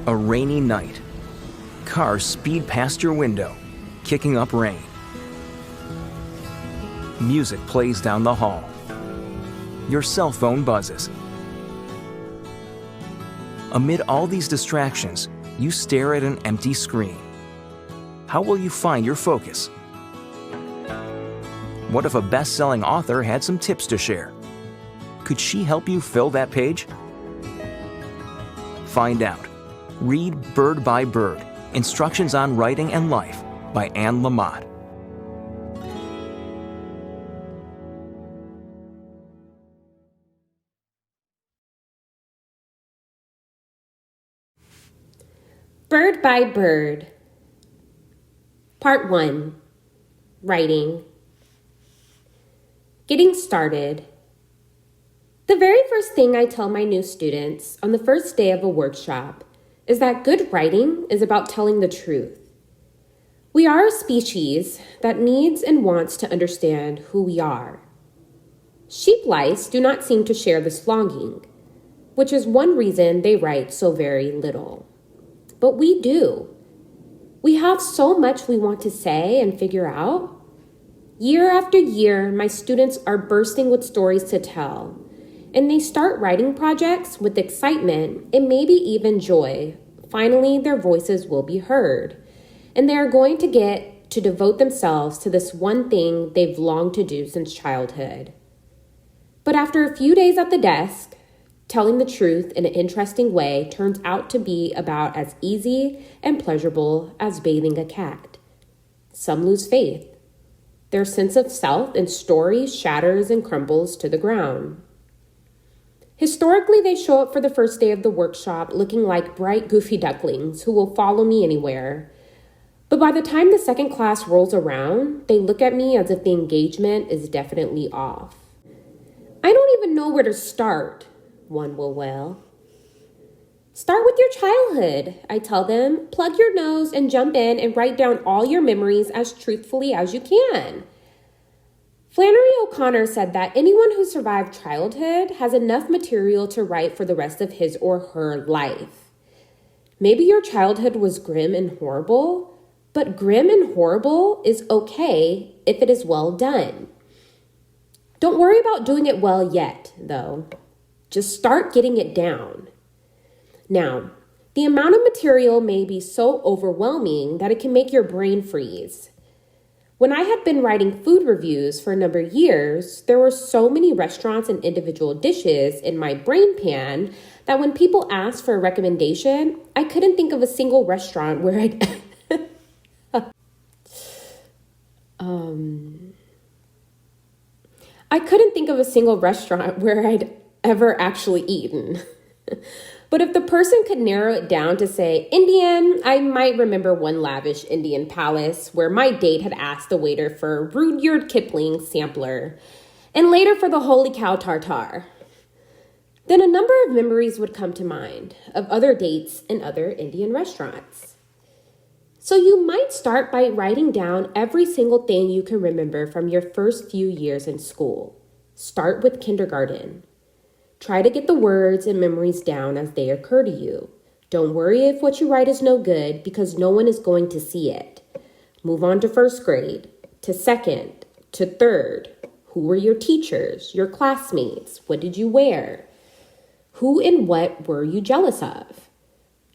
A rainy night. Cars speed past your window, kicking up rain. Music plays down the hall. Your cell phone buzzes. Amid all these distractions, you stare at an empty screen. How will you find your focus? What if a best-selling author had some tips to share? Could she help you fill that page? Find out. Read Bird by Bird, Instructions on Writing and Life by Anne Lamott. Bird by Bird. Part 1. Writing. Getting started. The very first thing I tell my new students on the first day of a workshop is that good writing is about telling the truth. We are a species that needs and wants to understand who we are. Sheep lice do not seem to share this longing, which is one reason they write so very little. But we do. We have so much we want to say and figure out. Year after year, my students are bursting with stories to tell, and they start writing projects with excitement and maybe even joy. Finally, their voices will be heard, and they are going to get to devote themselves to this one thing they've longed to do since childhood. But after a few days at the desk, telling the truth in an interesting way turns out to be about as easy and pleasurable as bathing a cat. Some lose faith. Their sense of self and story shatters and crumbles to the ground. Historically, they show up for the first day of the workshop looking like bright, goofy ducklings who will follow me anywhere. But by the time the second class rolls around, they look at me as if the engagement is definitely off. I don't even know where to start, one will wail. Start with your childhood, I tell them. Plug your nose and jump in and write down all your memories as truthfully as you can. Flannery O'Connor said that anyone who survived childhood has enough material to write for the rest of his or her life. Maybe your childhood was grim and horrible, but grim and horrible is okay if it is well done. Don't worry about doing it well yet, though. Just start getting it down. Now, the amount of material may be so overwhelming that it can make your brain freeze. When I had been writing food reviews for a number of years, there were so many restaurants and individual dishes in my brain pan that when people asked for a recommendation, I couldn't think of a single restaurant where I'd ever actually eaten. But if the person could narrow it down to say Indian, I might remember one lavish Indian palace where my date had asked the waiter for Rudyard Kipling sampler, and later for the Holy Cow Tartare. Then a number of memories would come to mind of other dates in other Indian restaurants. So you might start by writing down every single thing you can remember from your first few years in school. Start with kindergarten. Try to get the words and memories down as they occur to you. Don't worry if what you write is no good because no one is going to see it. Move on to first grade, to second, to third. Who were your teachers, your classmates? What did you wear? Who and what were you jealous of?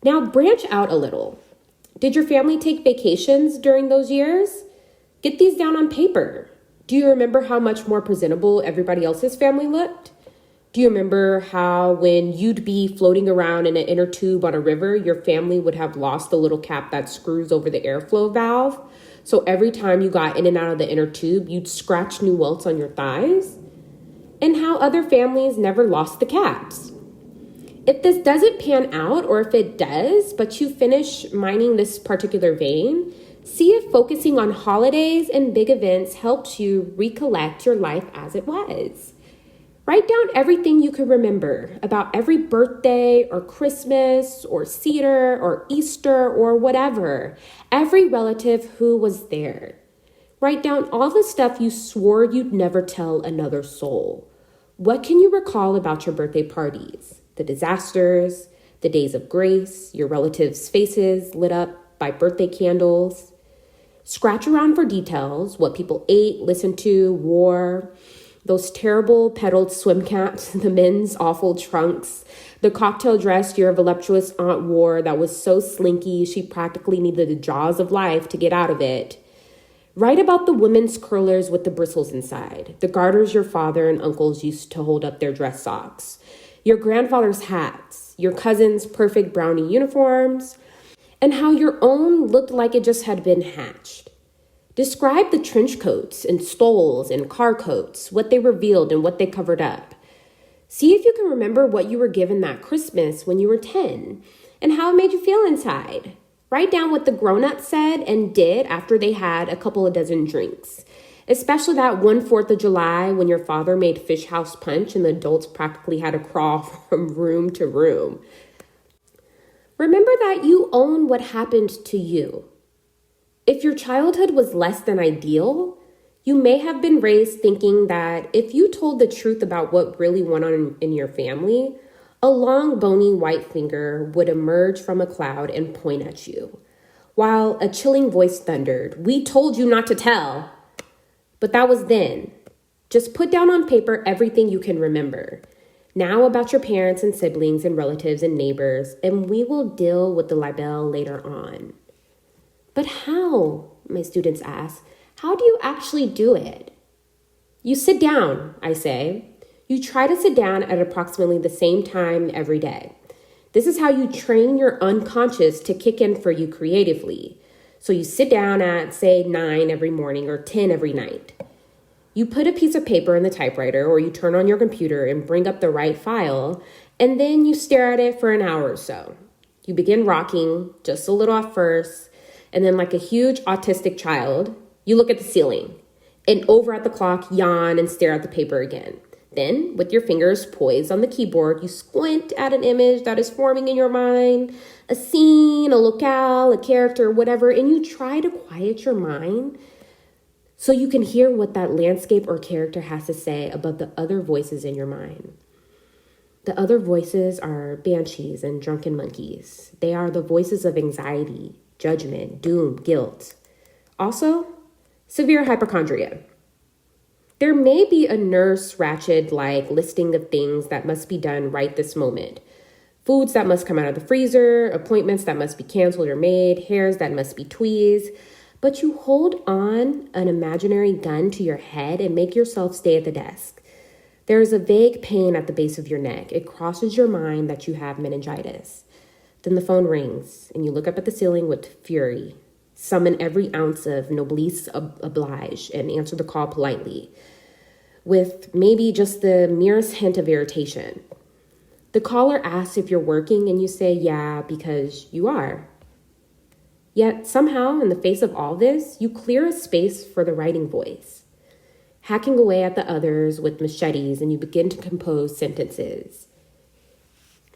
Now branch out a little. Did your family take vacations during those years? Get these down on paper. Do you remember how much more presentable everybody else's family looked? Do you remember how when you'd be floating around in an inner tube on a river, your family would have lost the little cap that screws over the airflow valve? So every time you got in and out of the inner tube, you'd scratch new welts on your thighs? And how other families never lost the caps. If this doesn't pan out, or if it does, but you finish mining this particular vein, see if focusing on holidays and big events helps you recollect your life as it was. Write down everything you can remember about every birthday or Christmas or Cedar or Easter or whatever. Every relative who was there. Write down all the stuff you swore you'd never tell another soul. What can you recall about your birthday parties? The disasters, the days of grace, your relatives' faces lit up by birthday candles. Scratch around for details, what people ate, listened to, wore, those terrible pedaled swim caps, the men's awful trunks, the cocktail dress your voluptuous aunt wore that was so slinky she practically needed the jaws of life to get out of it. Write about the women's curlers with the bristles inside, the garters your father and uncles used to hold up their dress socks, your grandfather's hats, your cousin's perfect brownie uniforms, and how your own looked like it just had been hatched. Describe the trench coats and stoles and car coats, what they revealed and what they covered up. See if you can remember what you were given that Christmas when you were 10 and how it made you feel inside. Write down what the grown-ups said and did after they had a couple of dozen drinks, especially that one 4th of July when your father made fish house punch and the adults practically had to crawl from room to room. Remember that you own what happened to you. If your childhood was less than ideal, you may have been raised thinking that if you told the truth about what really went on in your family, a long, bony white finger would emerge from a cloud and point at you, while a chilling voice thundered, "We told you not to tell." But that was then. Just put down on paper everything you can remember. Now about your parents and siblings and relatives and neighbors, and we will deal with the libel later on. But how, my students ask, how do you actually do it? You sit down, I say. You try to sit down at approximately the same time every day. This is how you train your unconscious to kick in for you creatively. So you sit down at, say, 9 every morning or 10 every night. You put a piece of paper in the typewriter or you turn on your computer and bring up the right file, and then you stare at it for an hour or so. You begin rocking, just a little at first, and then like a huge autistic child, you look at the ceiling and over at the clock, yawn and stare at the paper again. Then, with your fingers poised on the keyboard, you squint at an image that is forming in your mind, a scene, a locale, a character, whatever, and you try to quiet your mind so you can hear what that landscape or character has to say above the other voices in your mind. The other voices are banshees and drunken monkeys. They are the voices of anxiety, judgment, doom, guilt. Also, severe hypochondria. There may be a nurse ratchet-like listing of things that must be done right this moment. Foods that must come out of the freezer, appointments that must be canceled or made, hairs that must be tweezed. But you hold on an imaginary gun to your head and make yourself stay at the desk. There is a vague pain at the base of your neck. It crosses your mind that you have meningitis. Then the phone rings and you look up at the ceiling with fury. Summon every ounce of noblesse oblige and answer the call politely, with maybe just the merest hint of irritation. The caller asks if you're working and you say, yeah, because you are. Yet somehow, in the face of all this, you clear a space for the writing voice, hacking away at the others with machetes, and you begin to compose sentences.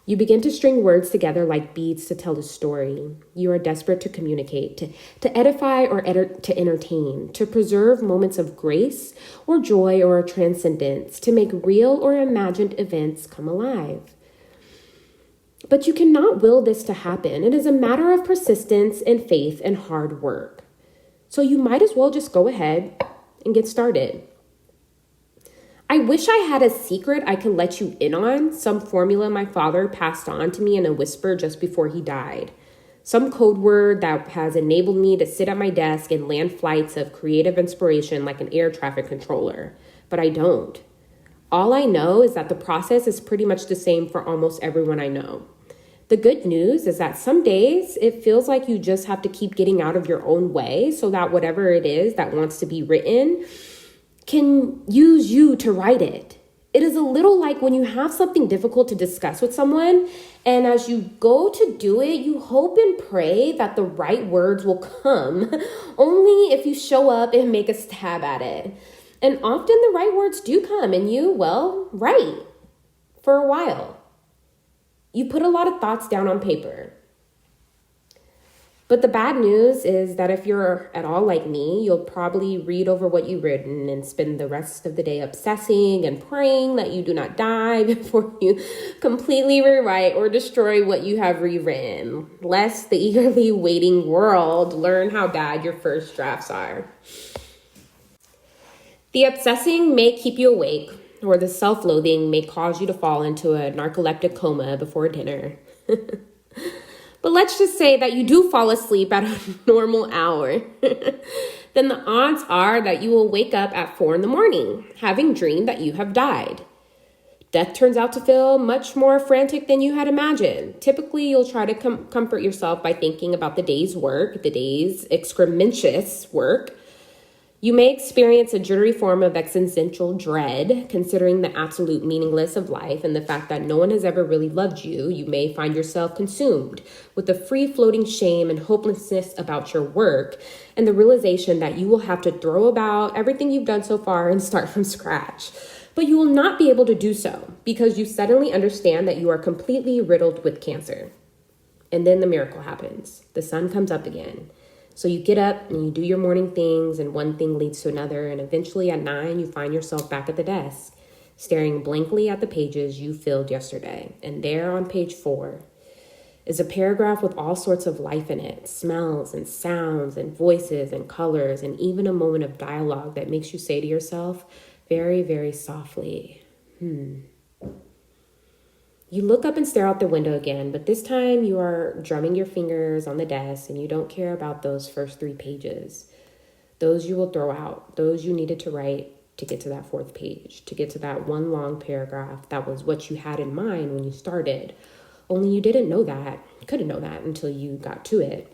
You begin to string words together like beads to tell a story. You are desperate to communicate, to edify or to entertain, to preserve moments of grace or joy or transcendence, to make real or imagined events come alive. But you cannot will this to happen. It is a matter of persistence and faith and hard work. So you might as well just go ahead and get started. I wish I had a secret I could let you in on, some formula my father passed on to me in a whisper just before he died. Some code word that has enabled me to sit at my desk and land flights of creative inspiration like an air traffic controller. But I don't. All I know is that the process is pretty much the same for almost everyone I know. The good news is that some days it feels like you just have to keep getting out of your own way so that whatever it is that wants to be written can use you to write it. It is a little like when you have something difficult to discuss with someone, and as you go to do it, you hope and pray that the right words will come, only if you show up and make a stab at it. And often the right words do come, and you, write for a while. You put a lot of thoughts down on paper. But the bad news is that if you're at all like me, you'll probably read over what you've written and spend the rest of the day obsessing and praying that you do not die before you completely rewrite or destroy what you have rewritten, lest the eagerly waiting world learn how bad your first drafts are. The obsessing may keep you awake, or the self-loathing may cause you to fall into a narcoleptic coma before dinner. But let's just say that you do fall asleep at a normal hour. Then the odds are that you will wake up at 4 a.m, having dreamed that you have died. Death turns out to feel much more frantic than you had imagined. Typically, you'll try to comfort yourself by thinking about the day's work, the day's excrementitious work. You may experience a jittery form of existential dread, considering the absolute meaningless of life and the fact that no one has ever really loved you. You may find yourself consumed with the free-floating shame and hopelessness about your work and the realization that you will have to throw about everything you've done so far and start from scratch. But you will not be able to do so because you suddenly understand that you are completely riddled with cancer. And then the miracle happens. The sun comes up again. So you get up and you do your morning things, and one thing leads to another, and eventually at 9, you find yourself back at the desk, staring blankly at the pages you filled yesterday. And there on page 4 is a paragraph with all sorts of life in it, smells and sounds and voices and colors, and even a moment of dialogue that makes you say to yourself very, very softly, You look up and stare out the window again, but this time you are drumming your fingers on the desk and you don't care about those first 3 pages. Those you will throw out, those you needed to write to get to that 4th page, to get to that one long paragraph that was what you had in mind when you started. Only you didn't know that, couldn't know that until you got to it.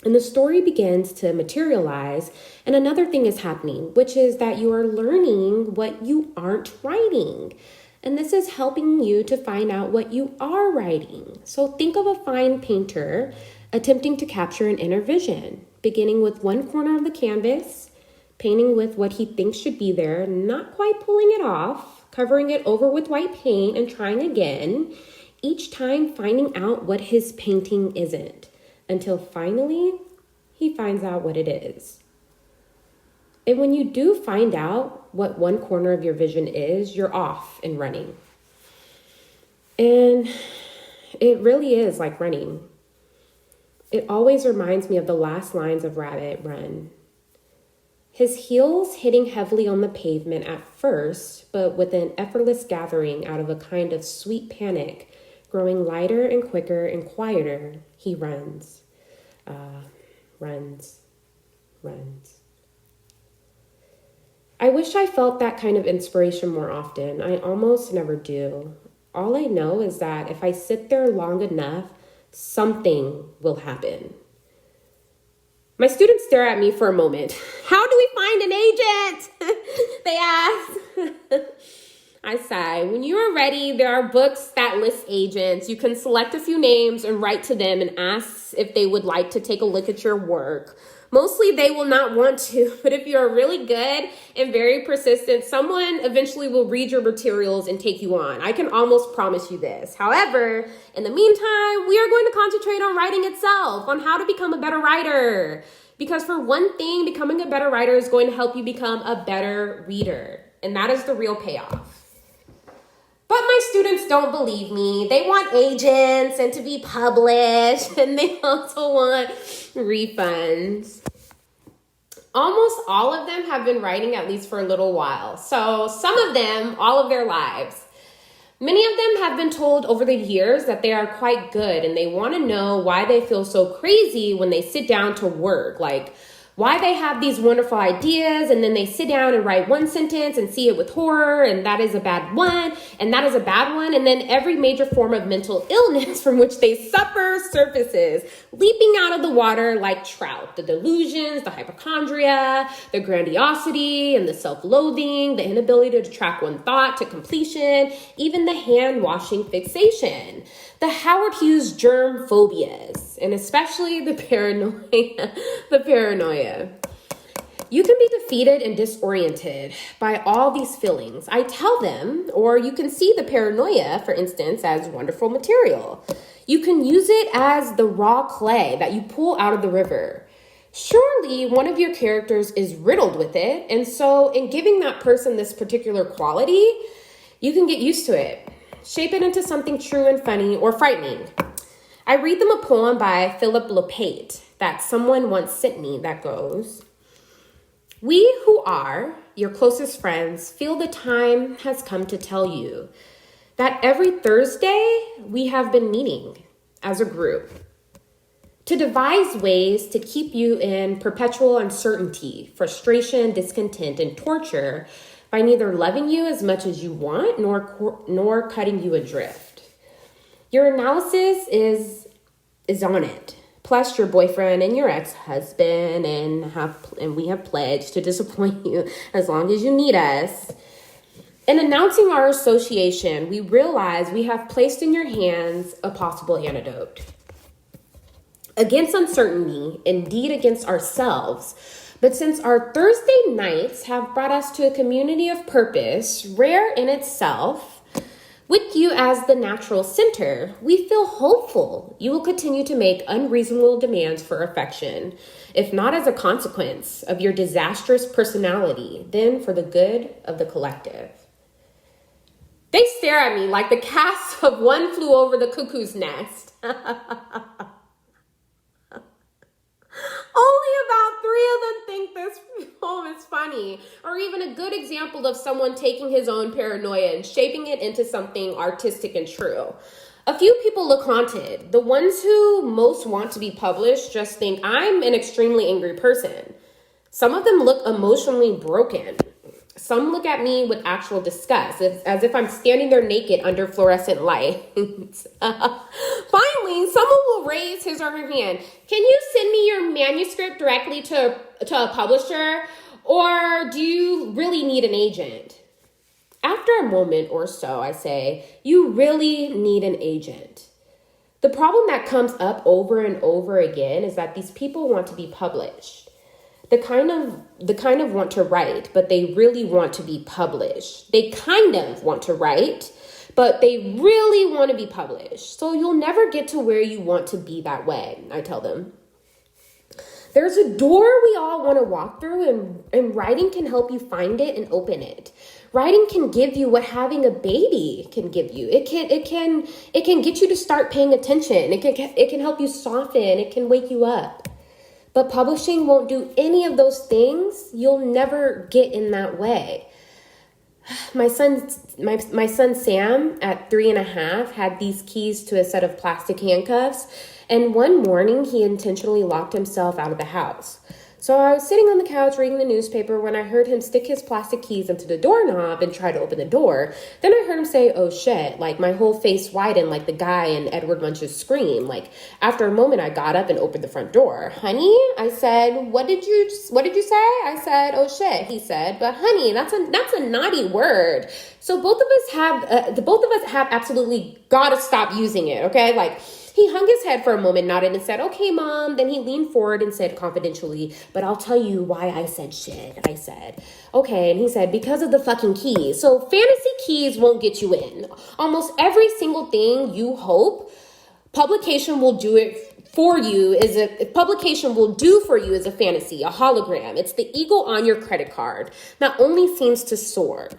And the story begins to materialize, and another thing is happening, which is that you are learning what you aren't writing. And this is helping you to find out what you are writing. So think of a fine painter attempting to capture an inner vision, beginning with one corner of the canvas, painting with what he thinks should be there, not quite pulling it off, covering it over with white paint and trying again, each time finding out what his painting isn't, until finally he finds out what it is. And when you do find out what one corner of your vision is, you're off and running. And it really is like running. It always reminds me of the last lines of Rabbit Run. His heels hitting heavily on the pavement at first, but with an effortless gathering out of a kind of sweet panic, growing lighter and quicker and quieter, he runs. Runs. I wish I felt that kind of inspiration more often. I almost never do. All I know is that if I sit there long enough, something will happen. My students stare at me for a moment. How do we find an agent? They ask. I sigh. When you are ready, there are books that list agents. You can select a few names and write to them and ask if they would like to take a look at your work. Mostly they will not want to, but if you're really good and very persistent, someone eventually will read your materials and take you on. I can almost promise you this. However, in the meantime, we are going to concentrate on writing itself, on how to become a better writer. Because for one thing, becoming a better writer is going to help you become a better reader. And that is the real payoff. But my students don't believe me. They want agents and to be published, and they also want refunds. Almost all of them have been writing at least for a little while. So some of them, all of their lives. Many of them have been told over the years that they are quite good, and they want to know why they feel so crazy when they sit down to work. Like, why they have these wonderful ideas and then they sit down and write one sentence and see it with horror, and that is a bad one, and that is a bad one, and then every major form of mental illness from which they suffer surfaces, leaping out of the water like trout. The delusions, the hypochondria, the grandiosity and the self-loathing, the inability to track one thought to completion, even the hand-washing fixation, the Howard Hughes germ phobias, and especially the paranoia. You can be defeated and disoriented by all these feelings. I tell them, or you can see the paranoia, for instance, as wonderful material. You can use it as the raw clay that you pull out of the river. Surely one of your characters is riddled with it, and so in giving that person this particular quality, you can get used to it. Shape it into something true and funny or frightening. I read them a poem by Philip Lepate that someone once sent me that goes, "We who are your closest friends feel the time has come to tell you that every Thursday we have been meeting as a group to devise ways to keep you in perpetual uncertainty, frustration, discontent, and torture by neither loving you as much as you want nor cutting you adrift. Your analysis is on it. Plus your boyfriend and your ex-husband and we have pledged to disappoint you as long as you need us. In announcing our association, we realize we have placed in your hands a possible antidote against uncertainty, indeed against ourselves. But since our Thursday nights have brought us to a community of purpose, rare in itself, with you as the natural center, we feel hopeful you will continue to make unreasonable demands for affection, if not as a consequence of your disastrous personality, then for the good of the collective." They stare at me like the cast of One Flew Over the Cuckoo's Nest. Only about 3 of them think this poem is funny, or even a good example of someone taking his own paranoia and shaping it into something artistic and true. A few people look haunted. The ones who most want to be published just think I'm an extremely angry person. Some of them look emotionally broken. Some look at me with actual disgust, as if I'm standing there naked under fluorescent lights. Finally, someone will raise his or her hand. "Can you send me your manuscript directly to a publisher? Or do you really need an agent?" After a moment or so, I say, "You really need an agent." The problem that comes up over and over again is that these people want to be published. The kind of want to write, but they really want to be published. They kind of want to write, but they really want to be published. So you'll never get to where you want to be that way, I tell them. There's a door we all want to walk through, and writing can help you find it and open it. Writing can give you what having a baby can give you. It can get you to start paying attention. It can help you soften. It can wake you up. But publishing won't do any of those things. You'll never get in that way. My son Sam, at 3.5, had these keys to a set of plastic handcuffs, and one morning he intentionally locked himself out of the house. So I was sitting on the couch reading the newspaper when I heard him stick his plastic keys into the doorknob and try to open the door. Then I heard him say, "Oh shit," like my whole face widened like the guy in Edward Munch's Scream. Like after a moment, I got up and opened the front door. "Honey," I said, what did you say?" I said, "Oh shit," he said, "but honey, that's a naughty word." So both of us have absolutely got to stop using it. Okay. Like, he hung his head for a moment, nodded and said, "Okay, Mom." Then he leaned forward and said confidentially, "But I'll tell you why I said shit." I said, "Okay." And he said, "Because of the fucking keys." So fantasy keys won't get you in. Almost every single thing you hope publication will do for you is a fantasy, a hologram. It's the eagle on your credit card that only seems to soar.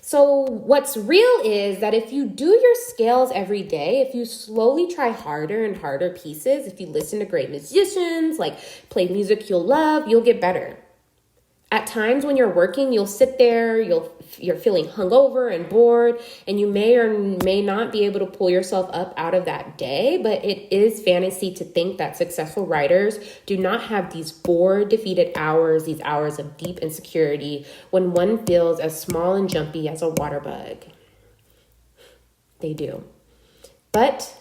So what's real is that if you do your scales every day, if you slowly try harder and harder pieces, if you listen to great musicians, like play music you'll love, you'll get better. At times when you're working, you'll sit there, you're feeling hungover and bored, and you may or may not be able to pull yourself up out of that day, but it is fantasy to think that successful writers do not have these bored, defeated hours, these hours of deep insecurity when one feels as small and jumpy as a water bug. They do. But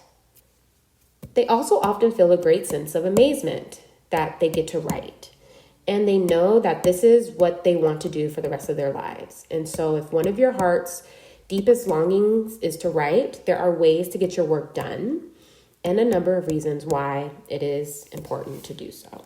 they also often feel a great sense of amazement that they get to write. And they know that this is what they want to do for the rest of their lives. And so if one of your heart's deepest longings is to write, there are ways to get your work done and a number of reasons why it is important to do so.